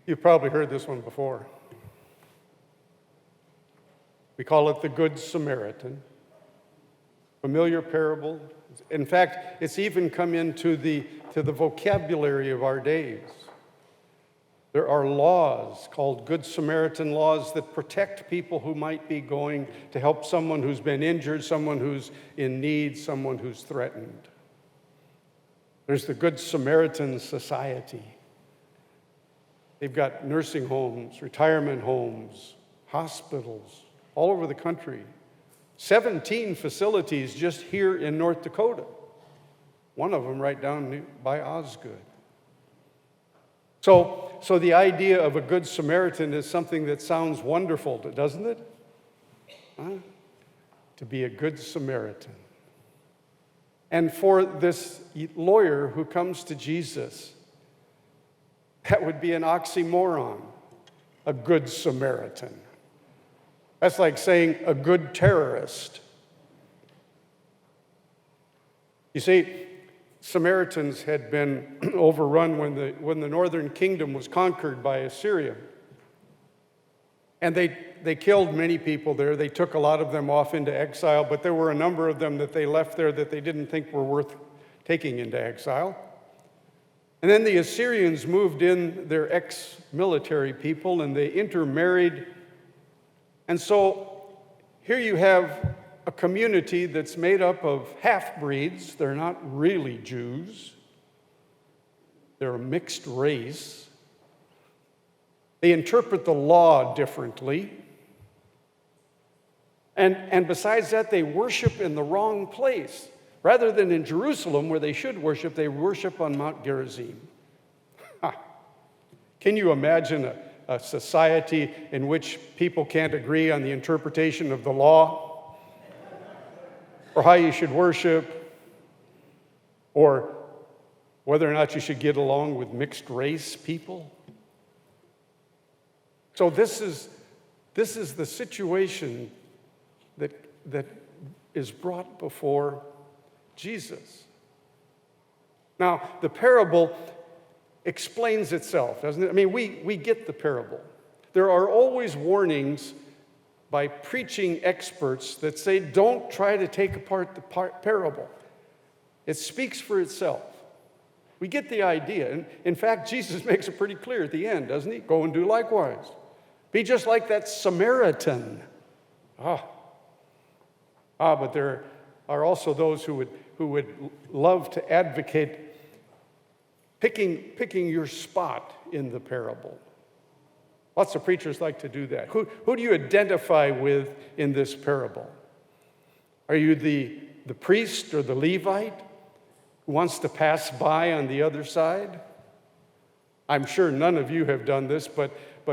You've probably heard this one before. We call it the Good Samaritan. Familiar parable. In fact, it's even come into the vocabulary of our days. There are laws called Good Samaritan laws that protect people who might be going to help someone who's been injured, someone who's in need, someone who's threatened. There's the Good Samaritan Society. They've got nursing homes, retirement homes, hospitals all over the country. 17 facilities just here in North Dakota. One of them right down by Osgood. So the idea of a Good Samaritan is something that sounds wonderful, doesn't it? Huh? To be a Good Samaritan. And for this lawyer who comes to Jesus, that would be an oxymoron, a Good Samaritan. That's like saying a good terrorist. You see, Samaritans had been overrun when the northern kingdom was conquered by Assyria. And they killed many people there. They took a lot of them off into exile, but there were a number of them that they left there that they didn't think were worth taking into exile. And then the Assyrians moved in their ex-military people, and they intermarried. And so here you have a community that's made up of half-breeds. They're not really Jews. They're a mixed race. They interpret the law differently. And besides that, they worship in the wrong place. Rather than in Jerusalem, where they should worship, they worship on Mount Gerizim. Can you imagine a society in which people can't agree on the interpretation of the law? Or how you should worship, or whether or not you should get along with mixed race people. So this is the situation that is brought before Jesus. Now, the parable explains itself, doesn't it? I mean, we get the parable. There are always warnings by preaching experts that say, don't try to take apart the parable. It speaks for itself. We get the idea. And in fact, Jesus makes it pretty clear at the end, doesn't he? Go and do likewise. Be just like that Samaritan. But there are also those who would love to advocate picking your spot in the parable. Lots of preachers like to do that. Who do you identify with in this parable? Are you the priest or the Levite who wants to pass by on the other side? I'm sure none of you have done this, but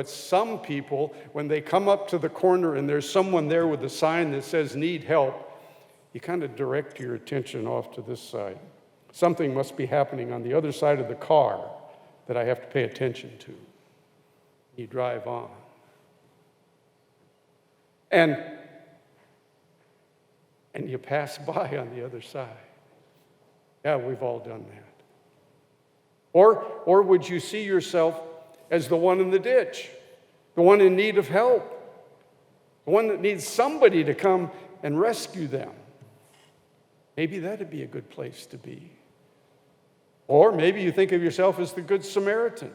some people, when they come up to the corner and there's someone there with a sign that says need help, you kind of direct your attention off to this side. Something must be happening on the other side of the car that I have to pay attention to. You drive on. And you pass by on the other side. Yeah, we've all done that. Or would you see yourself as the one in the ditch, the one in need of help, the one that needs somebody to come and rescue them? Maybe that'd be a good place to be. Or maybe you think of yourself as the Good Samaritan,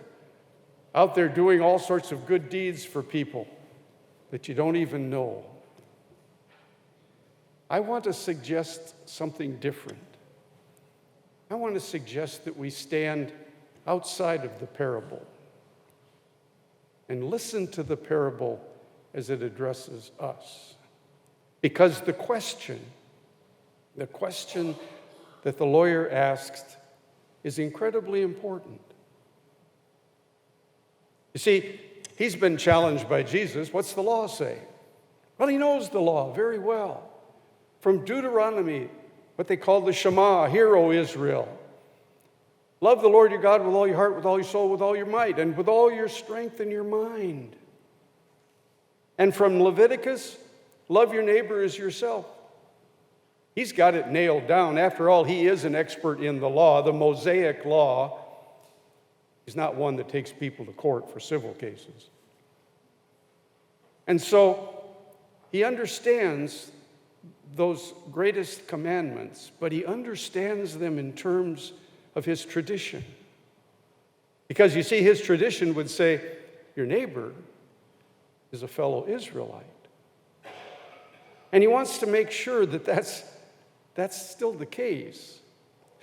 out there doing all sorts of good deeds for people that you don't even know. I want to suggest something different. I want to suggest that we stand outside of the parable and listen to the parable as it addresses us. Because the question that the lawyer asked is incredibly important. You see, he's been challenged by Jesus. What's the law say? Well, he knows the law very well. From Deuteronomy, what they call the Shema, Hear, O Israel. Love the Lord your God with all your heart, with all your soul, with all your might, and with all your strength and your mind. And from Leviticus, love your neighbor as yourself. He's got it nailed down. After all, he is an expert in the law, the Mosaic law. He's not one that takes people to court for civil cases. And so he understands those greatest commandments, but he understands them in terms of his tradition. Because you see, his tradition would say, your neighbor is a fellow Israelite. And he wants to make sure that that's still the case.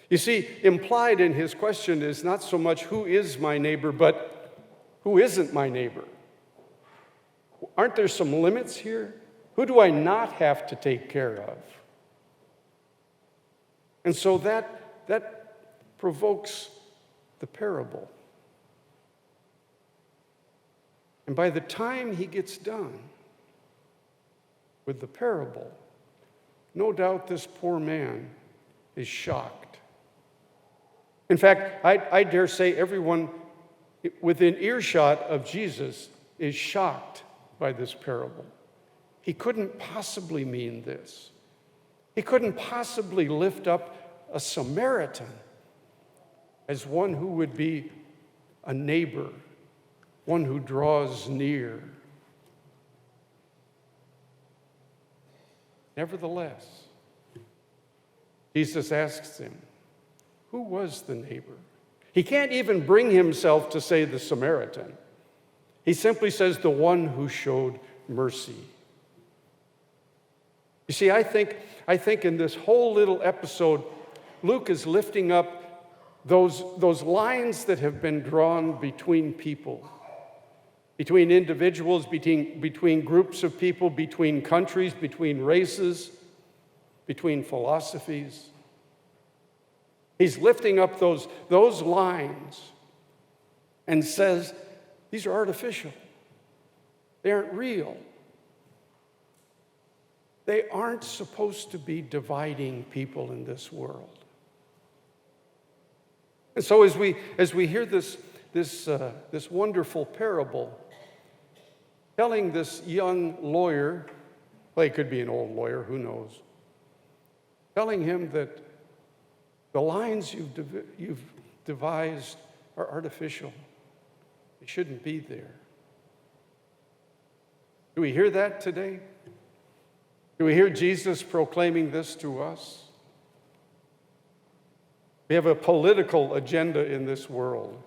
You see, implied in his question is not so much who is my neighbor, but who isn't my neighbor. Aren't there some limits here? Who do I not have to take care of? And so that provokes the parable. And by the time he gets done with the parable, no doubt this poor man is shocked. In fact, I dare say everyone within earshot of Jesus is shocked by this parable. He couldn't possibly mean this. He couldn't possibly lift up a Samaritan as one who would be a neighbor, one who draws near. Nevertheless, Jesus asks him, who was the neighbor? He can't even bring himself to say the Samaritan. He simply says the one who showed mercy. You see, I think in this whole little episode, Luke is lifting up those lines that have been drawn between people, between individuals, between groups of people, between countries, between races, between philosophies. He's lifting up those lines and says, these are artificial. They aren't real. They aren't supposed to be dividing people in this world. And so as we hear this wonderful parable, telling this young lawyer, well, he could be an old lawyer, who knows, telling him that the lines you've devised are artificial. They shouldn't be there. Do we hear that today? Do we hear Jesus proclaiming this to us? We have a political agenda in this world.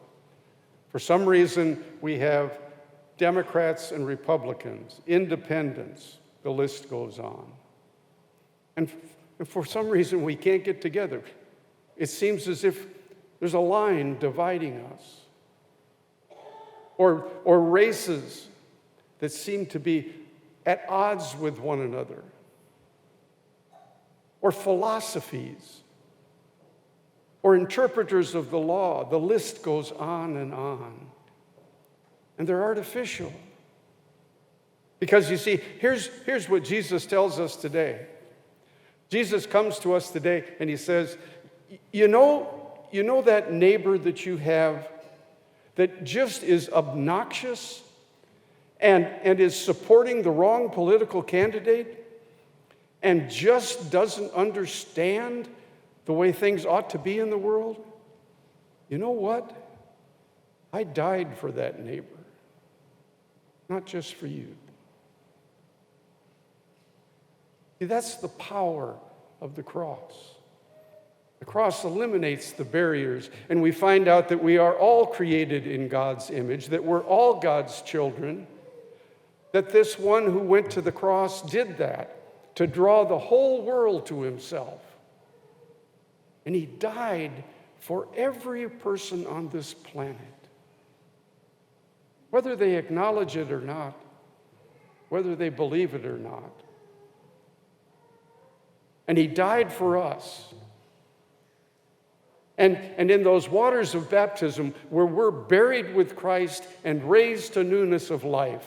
For some reason, we have Democrats and Republicans, independents, the list goes on. And for some reason, we can't get together. It seems as if there's a line dividing us. Or races that seem to be at odds with one another. Or philosophies. Or interpreters of the law. The list goes on and on. And they're artificial. Because you see, here's what Jesus tells us today. Jesus comes to us today and he says, you know that neighbor that you have that just is obnoxious and is supporting the wrong political candidate and just doesn't understand the way things ought to be in the world? You know what? I died for that neighbor, not just for you. See, that's the power of the cross. The cross eliminates the barriers, and we find out that we are all created in God's image, that we're all God's children, that this one who went to the cross did that to draw the whole world to himself. And he died for every person on this planet, whether they acknowledge it or not, whether they believe it or not. And he died for us. And in those waters of baptism, where we're buried with Christ and raised to newness of life,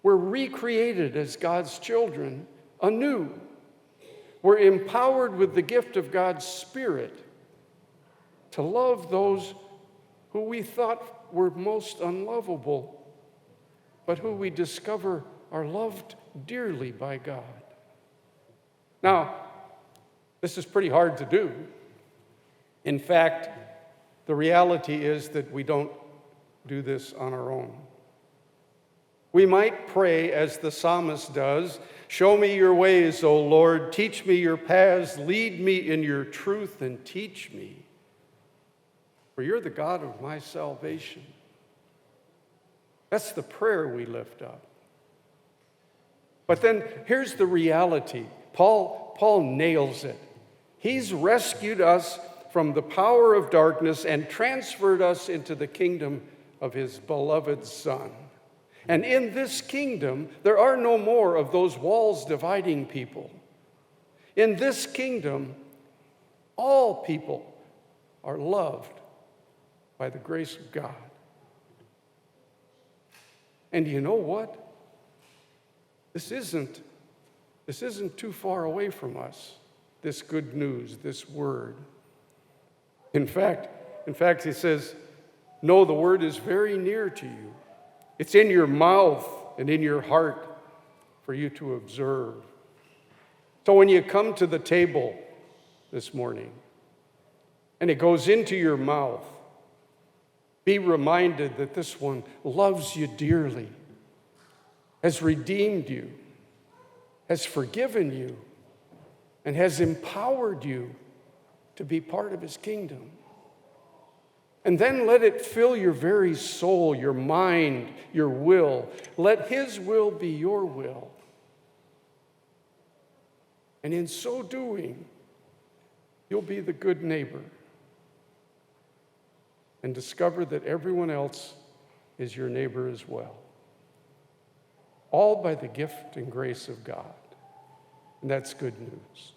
we're recreated as God's children anew. We're empowered with the gift of God's Spirit to love those who we thought were most unlovable, but who we discover are loved dearly by God. Now, this is pretty hard to do. In fact, the reality is that we don't do this on our own. We might pray as the psalmist does, "Show me your ways, O Lord, teach me your paths, lead me in your truth and teach me, for you're the God of my salvation." That's the prayer we lift up. But then here's the reality. Paul nails it. He's rescued us from the power of darkness and transferred us into the kingdom of his beloved Son. And in this kingdom, there are no more of those walls dividing people. In this kingdom, all people are loved by the grace of God. And you know what? This isn't too far away from us, this good news, this word. In fact, he says, "No, the word is very near to you. It's in your mouth and in your heart for you to observe." So when you come to the table this morning and it goes into your mouth, be reminded that this one loves you dearly, has redeemed you, has forgiven you, and has empowered you to be part of his kingdom. And then let it fill your very soul, your mind, your will. Let his will be your will. And in so doing, you'll be the good neighbor and discover that everyone else is your neighbor as well. All by the gift and grace of God. And that's good news.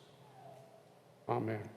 Amen.